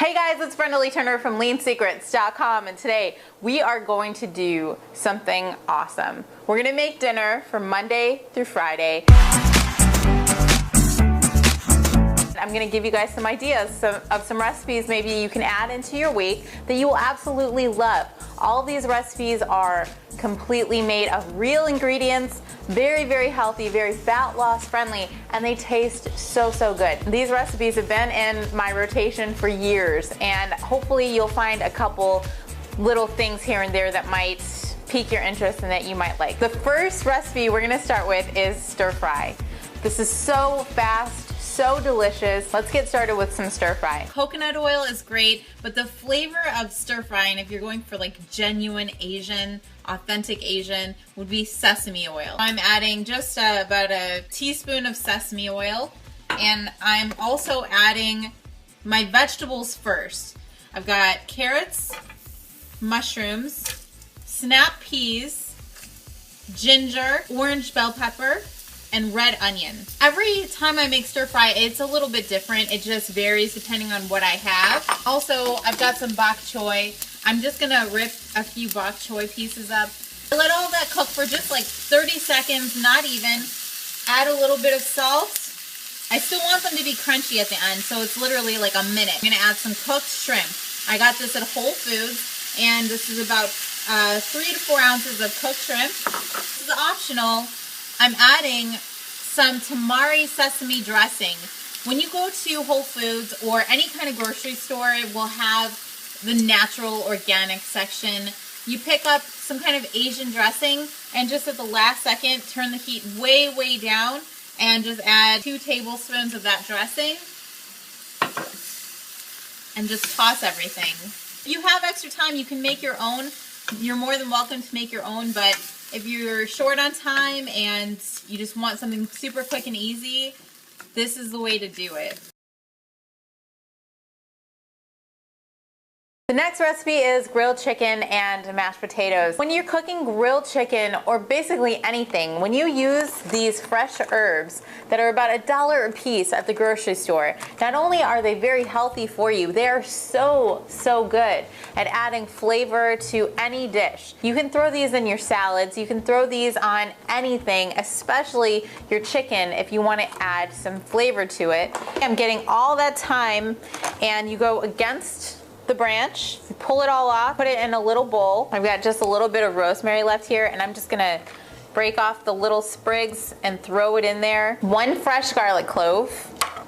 Hey guys, it's Brenda Lee Turner from LeanSecrets.com, and today we are going to do something awesome. We're gonna make dinner from Monday through Friday. I'm gonna give you guys some ideas of some recipes maybe you can add into your week that you will absolutely love. All of these recipes are completely made of real ingredients, very, very healthy, very fat loss friendly, and they taste so, so good. These recipes have been in my rotation for years, and hopefully you'll find a couple little things here and there that might pique your interest and that you might like. The first recipe we're gonna start with is stir fry. This is so fast, so delicious. Let's get started with some stir fry. Coconut oil is great, but the flavor of stir frying, if you're going for like genuine Asian, authentic Asian, would be sesame oil. I'm adding just about a teaspoon of sesame oil, and I'm also adding my vegetables first. I've got carrots, mushrooms, snap peas, ginger, orange bell pepper, and red onion. Every time I make stir fry, it's a little bit different. It just varies depending on what I have. Also, I've got some bok choy. I'm just gonna rip a few bok choy pieces up. Let all that cook for just like 30 seconds, not even. Add a little bit of salt. I still want them to be crunchy at the end, so it's literally like a minute. I'm gonna add some cooked shrimp. I got this at Whole Foods, and this is about 3 to 4 ounces of cooked shrimp. This is optional. I'm adding some tamari sesame dressing. When you go to Whole Foods or any kind of grocery store, it will have the natural organic section. You pick up some kind of Asian dressing and just at the last second, turn the heat way, way down and just add 2 tablespoons of that dressing and just toss everything. If you have extra time, you can make your own. You're more than welcome to make your own, but if you're short on time and you just want something super quick and easy, this is the way to do it. The next recipe is grilled chicken and mashed potatoes. When you're cooking grilled chicken, or basically anything, when you use these fresh herbs that are about $1 a piece at the grocery store, not only are they very healthy for you, they are so, so good at adding flavor to any dish. You can throw these in your salads, you can throw these on anything, especially your chicken if you want to add some flavor to it. I'm getting all that thyme, and you go against the branch, pull it all off, put it in a little bowl. I've got just a little bit of rosemary left here, and I'm just gonna break off the little sprigs and throw it in there. 1 fresh garlic clove.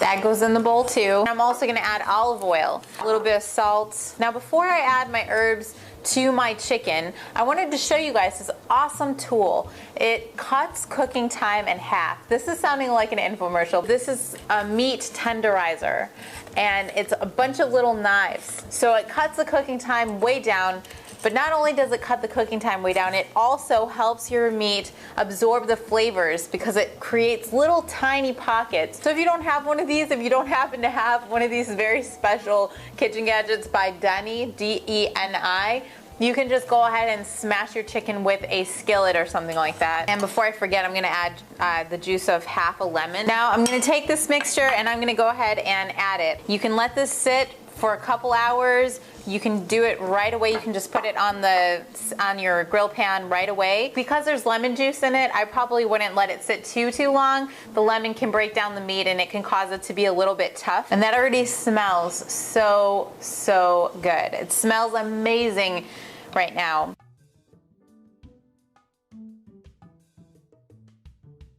That goes in the bowl too. I'm also gonna add olive oil, a little bit of salt. Now before I add my herbs to my chicken, I wanted to show you guys this awesome tool. It cuts cooking time in half. This is sounding like an infomercial. This is a meat tenderizer, and it's a bunch of little knives. So it cuts the cooking time way down, but not only does it cut the cooking time way down, it also helps your meat absorb the flavors because it creates little tiny pockets. So if you don't have one of these, if you don't happen to have one of these very special kitchen gadgets by Deni, D-E-N-I, you can just go ahead and smash your chicken with a skillet or something like that. And before I forget, I'm gonna add the juice of half a lemon. Now I'm gonna take this mixture and I'm gonna go ahead and add it. You can let this sit for a couple hours. You can do it right away. You can just put it on your grill pan right away. Because there's lemon juice in it, I probably wouldn't let it sit too long. The lemon can break down the meat and it can cause it to be a little bit tough. And that already smells so, so good. It smells amazing right now.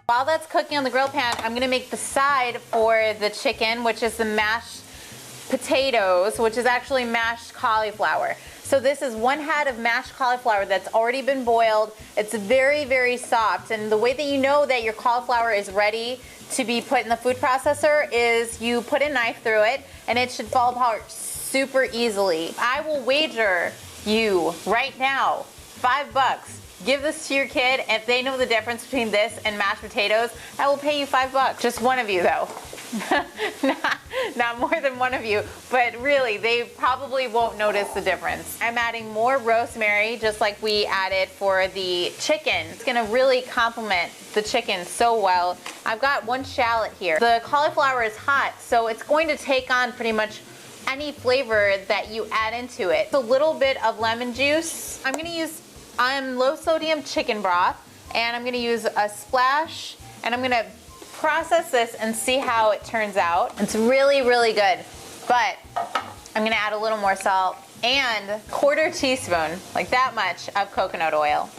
While that's cooking on the grill pan, I'm gonna make the side for the chicken, which is the mashed potatoes, which is actually mashed cauliflower. So this is 1 head of mashed cauliflower that's already been boiled. It's very, very soft, and the way that you know that your cauliflower is ready to be put in the food processor is you put a knife through it and it should fall apart super easily. I will wager you right now $5. Give this to your kid. If they know the difference between this and mashed potatoes, I will pay you $5. Just one of you though. not more than one of you, but really they probably won't notice the difference. I'm adding more rosemary just like we added for the chicken. It's gonna really complement the chicken so well. I've got 1 shallot here. The cauliflower is hot, so it's going to take on pretty much any flavor that you add into it. A little bit of lemon juice. I'm gonna use low sodium chicken broth, and I'm gonna use a splash, and I'm gonna process this and see how it turns out. It's really, really good, but I'm gonna add a little more salt and 1/4 teaspoon, like that much, of coconut oil.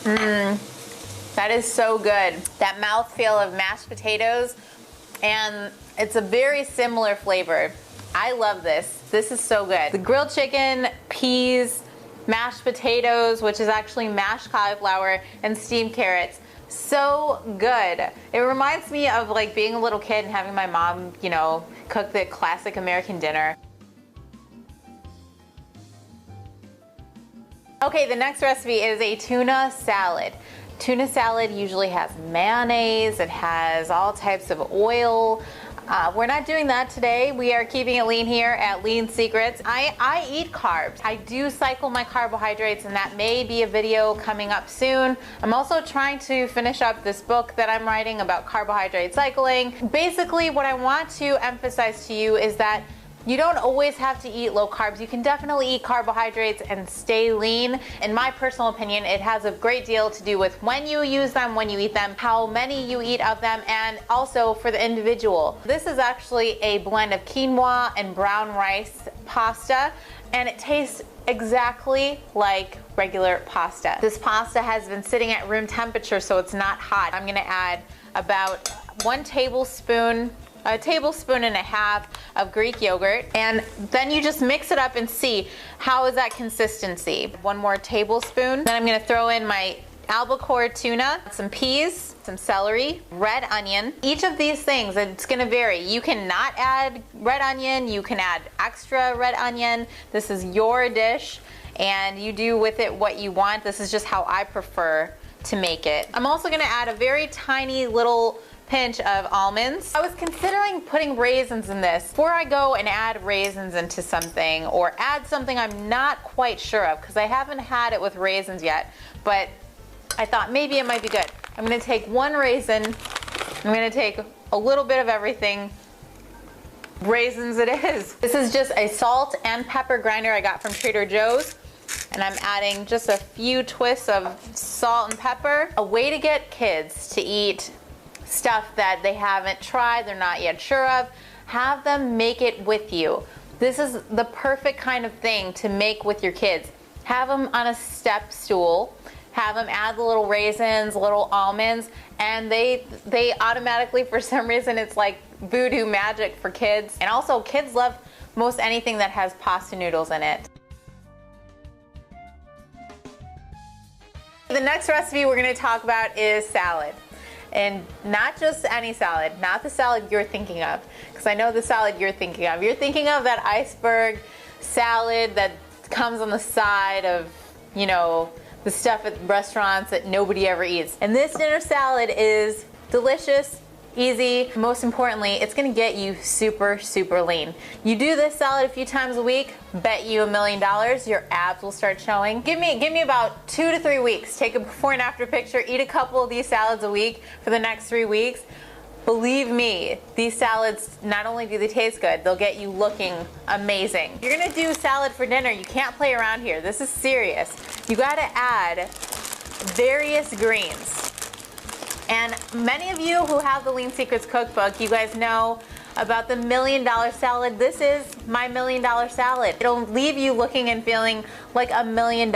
That is so good. That mouthfeel of mashed potatoes, and it's a very similar flavor. I love this. This is so good. The grilled chicken, peas, mashed potatoes, which is actually mashed cauliflower, and steamed carrots. So good. It reminds me of like being a little kid and having my mom, you know, cook the classic American dinner. Okay, the next recipe is a tuna salad. Tuna salad usually has mayonnaise, it has all types of oil. We're not doing that today. We are keeping it lean here at Lean Secrets. I eat carbs. I do cycle my carbohydrates, and that may be a video coming up soon. I'm also trying to finish up this book that I'm writing about carbohydrate cycling. Basically, what I want to emphasize to you is that you don't always have to eat low carbs. You can definitely eat carbohydrates and stay lean. In my personal opinion, it has a great deal to do with when you use them, when you eat them, how many you eat of them, and also for the individual. This is actually a blend of quinoa and brown rice pasta, and it tastes exactly like regular pasta. This pasta has been sitting at room temperature, so it's not hot. I'm gonna add about 1 tablespoon, a tablespoon and a half of Greek yogurt, and then you just mix it up and see how is that consistency. 1 more tablespoon. Then I'm gonna throw in my albacore tuna, some peas, some celery, red onion. Each of these things, it's gonna vary. You cannot add red onion, you can add extra red onion. This is your dish, and you do with it what you want. This is just how I prefer to make it. I'm also gonna add a very tiny little pinch of almonds. I was considering putting raisins in this before I go and add raisins into something, or add something I'm not quite sure of, because I haven't had it with raisins yet, but I thought maybe it might be good. I'm gonna take 1 raisin, I'm gonna take a little bit of everything. Raisins it is. This is just a salt and pepper grinder I got from Trader Joe's, and I'm adding just a few twists of salt and pepper. A way to get kids to eat stuff that they haven't tried, they're not yet sure of. Have them make it with you. This is the perfect kind of thing to make with your kids. Have them on a step stool, have them add the little raisins, little almonds, and they automatically, for some reason, it's like voodoo magic for kids. And also, kids love most anything that has pasta noodles in it. The next recipe we're going to talk about is salad. And not just any salad, not the salad you're thinking of, because I know the salad you're thinking of. You're thinking of that iceberg salad that comes on the side of, you know, the stuff at restaurants that nobody ever eats. And this dinner salad is delicious, easy. Most importantly, it's gonna get you super, super lean. You do this salad a few times a week, bet you $1 million your abs will start showing. Give me about 2 to 3 weeks. Take a before and after picture, eat a couple of these salads a week for the next 3 weeks. Believe me, these salads, not only do they taste good, they'll get you looking amazing. If you're gonna do salad for dinner, you can't play around here. This is serious. You gotta add various greens. And many of you who have the Lean Secrets cookbook, you guys know about the $1 million salad. This is my $1 million salad. It'll leave you looking and feeling like $1 million.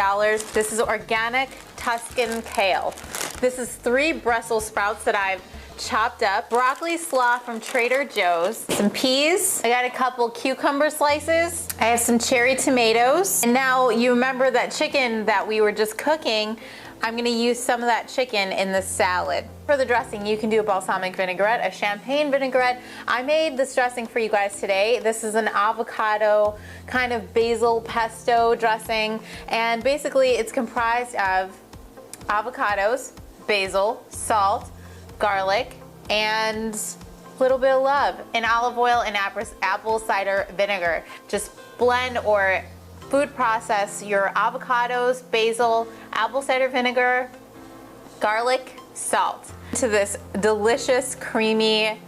This is organic Tuscan kale. This is 3 Brussels sprouts that I've chopped up, broccoli slaw from Trader Joe's, some peas, I got a couple cucumber slices, I have some cherry tomatoes, and now you remember that chicken that we were just cooking. I'm gonna use some of that chicken in the salad. For the dressing, you can do a balsamic vinaigrette, a champagne vinaigrette. I made this dressing for you guys today. This is an avocado kind of basil pesto dressing, and basically it's comprised of avocados, basil, salt, garlic, and a little bit of love, and olive oil and apple cider vinegar. Just blend or food process your avocados, basil, apple cider vinegar, garlic, salt to this delicious, creamy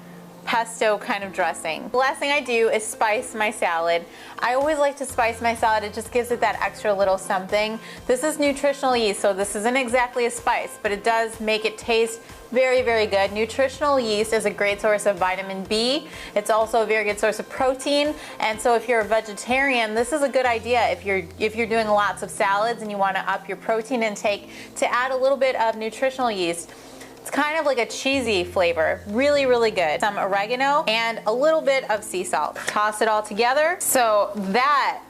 pesto kind of dressing. The last thing I do is spice my salad. I always like to spice my salad. It just gives it that extra little something. This is nutritional yeast, so this isn't exactly a spice, but it does make it taste very, very good. Nutritional yeast is a great source of vitamin B. It's also a very good source of protein. And so if you're a vegetarian, this is a good idea if you're doing lots of salads and you want to up your protein intake, to add a little bit of nutritional yeast. It's kind of like a cheesy flavor. Really, really good. Some oregano and a little bit of sea salt. Toss it all together. So that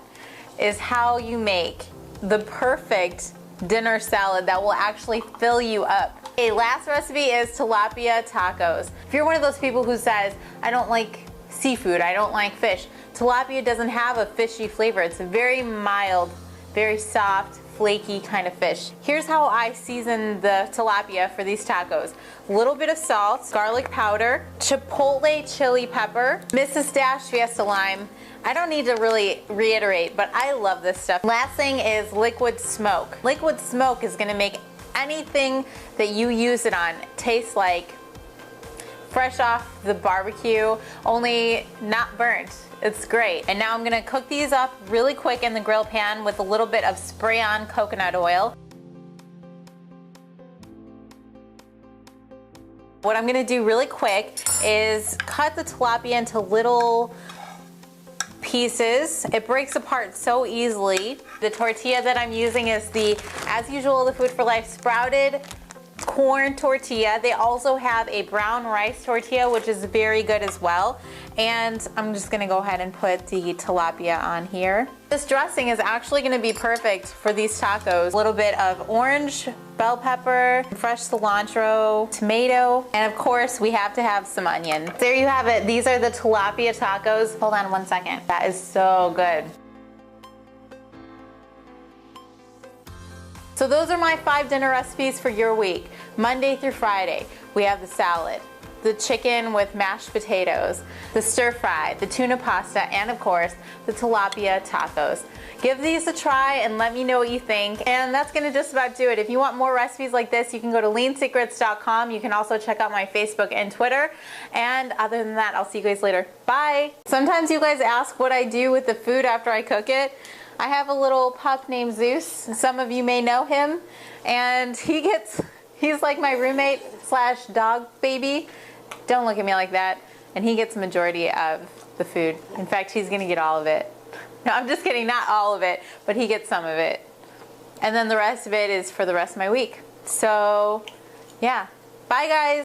is how you make the perfect dinner salad that will actually fill you up. Okay, last recipe is tilapia tacos. If you're one of those people who says, I don't like seafood, I don't like fish, tilapia doesn't have a fishy flavor. It's a very mild, very soft, flaky kind of fish. Here's how I season the tilapia for these tacos. A little bit of salt, garlic powder, chipotle chili pepper, Mrs. Dash Fiesta lime. I don't need to really reiterate, but I love this stuff. Last thing is liquid smoke. Liquid smoke is gonna make anything that you use it on taste like fresh off the barbecue, only not burnt. It's great. And now I'm gonna cook these up really quick in the grill pan with a little bit of spray-on coconut oil. What I'm gonna do really quick is cut the tilapia into little pieces. It breaks apart so easily. The tortilla that I'm using is the, as usual, the Food for Life sprouted corn tortilla. They also have a brown rice tortilla, which is very good as well. And I'm just gonna go ahead and put the tilapia on here. This dressing is actually gonna be perfect for these tacos. A little bit of orange bell pepper, fresh cilantro, tomato, and of course we have to have some onion. There you have it. These are the tilapia tacos. Hold on one second. That is so good. So those are my 5 dinner recipes for your week. Monday through Friday, we have the salad, the chicken with mashed potatoes, the stir fry, the tuna pasta, and of course, the tilapia tacos. Give these a try and let me know what you think. And that's gonna just about do it. If you want more recipes like this, you can go to leansecrets.com. You can also check out my Facebook and Twitter. And other than that, I'll see you guys later. Bye. Sometimes you guys ask what I do with the food after I cook it. I have a little pup named Zeus. Some of you may know him. And he's like my roommate slash dog baby. Don't look at me like that. And he gets the majority of the food. In fact, he's gonna get all of it. No, I'm just kidding, not all of it, but he gets some of it. And then the rest of it is for the rest of my week. So, yeah. Bye, guys.